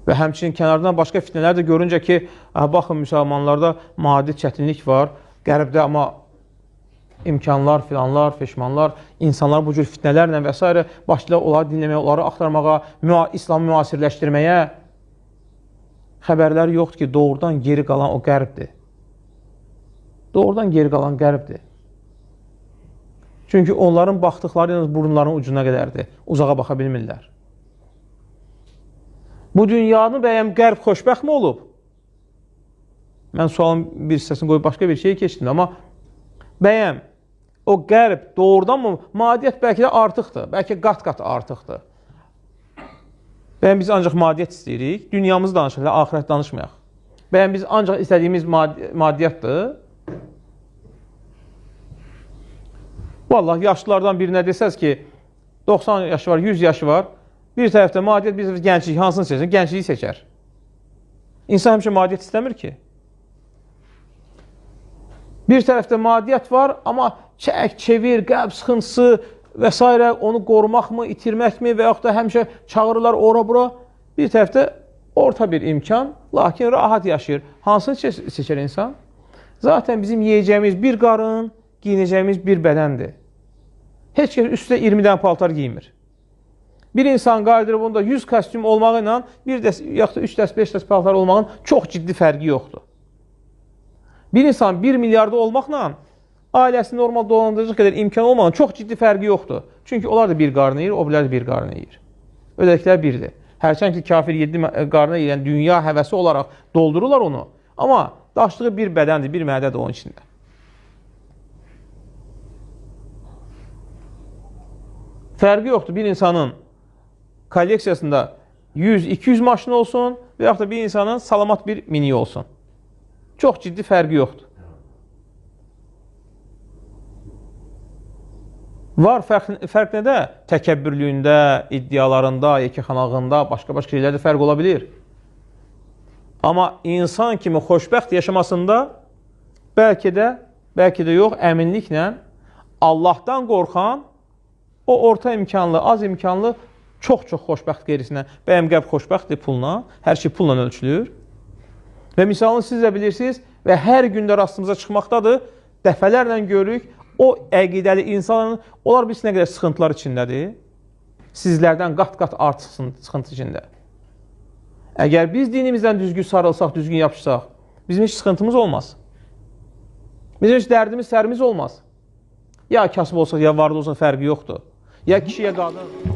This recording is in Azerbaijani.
Və həmçinin kənardan başqa fitnələr də görüncə ki, baxın, müsəlmanlarda maddi çətinlik var, qərbdə amma imkanlar, filanlar, feşmanlar, insanlar bu cür fitnələrlə və s. başlayırlar onları dinləməyə, onları axtarmağa, İslamı müasirləşdirməyə. Xəbərləri yoxdur ki, doğrudan geri qalan o qərbdir. Doğrudan geri qalan qərbdir. Çünki onların baxdıqları burunların ucuna qədərdir. Uzağa baxa bilmirlər. Bu dünyanı bəyəm qərb xoşbəxt mi olub? Mən sualın bir hissəsini qoyub başqa bir şey keçdim. Amma bəyəm o qərb doğrudan mı? Madiyyət bəlkə də artıqdır. Bəlkə qat-qat artıqdır. Bəyəm biz ancaq madiyyət istəyirik. Dünyamızı danışırıq, ahirət danışmayaq. Bəyəm biz ancaq istədiyimiz madiyyətdir. Vallahi yaşlılardan birinə desəz ki, 90 yaşı var, 100 yaşı var. Bir tərəfdə madiyyət, bir tərəfdə gənclik, hansını seçər? Gəncliyi seçər. İnsan həmişə madiyyət istəmir ki. Bir tərəfdə madiyyət var, amma çək, çevir, qəlb sıxıntısı və s. onu qorumaq mı, itirmək mi və yaxud da həmişə çağırırlar ora-bura. Bir tərəfdə orta bir imkan, lakin rahat yaşayır. Hansını seçər insan? Zaten bizim yiyəcəyimiz bir qarın, giyinəcəyimiz bir bədəndir. Heç kəs üstə 20 dənə paltar giymir. Bir insan qardirobunda 100 kostyum olmağı ilə yaxud da 3 dəst, 5 dəst paltar olmağın çox ciddi fərqi yoxdur. Bir insan 1 milyarda olmaqla ailəsini normal dolandırıcı qədər imkan olmağın çox ciddi fərqi yoxdur. Çünki onlar da bir qarını yeyir, o bilər də bir qarını yeyir. Ödəklər birdir. Hərçən ki, kafir 7 qarını yeyən dünya həvəsi olaraq doldururlar onu. Amma daşlığı bir bədəndir, bir mədədir onun içində. Fərqi yoxdur. Bir insanın kolleksiyasında 100-200 maşın olsun və yaxud da bir insanın salamat bir mini olsun. Çox ciddi fərqi yoxdur. Var fərq nədə? Təkəbbürlüyündə, iddialarında, yekəxanağında, başqa-başqa şeylərdə fərq ola bilir. Amma insan kimi xoşbəxt yaşamasında bəlkə də yox, əminliklə Allahdan qorxan o orta imkanlı, az imkanlı çox-çox xoşbəxt qeyrisinə. Bəyəm qəlb xoşbəxtdir pulla, hər şey pulla ölçülür. Və misalını siz də bilirsiniz və hər gündə rastımıza çıxmaqdadır, dəfələrlə görürük, o əqidəli insanların, onlar bilsin nə qədər sıxıntılar içindədir. Sizlərdən qat-qat artıq sıxıntı içində. Əgər biz dinimizdən düzgün sarılsaq, düzgün yapışsaq, bizim heç sıxıntımız olmaz. Bizim heç dərdimiz, sərimiz olmaz. Ya kasıb olsaq, ya varlı olsaq fərqi yoxdur. Ya kişiyə qadın.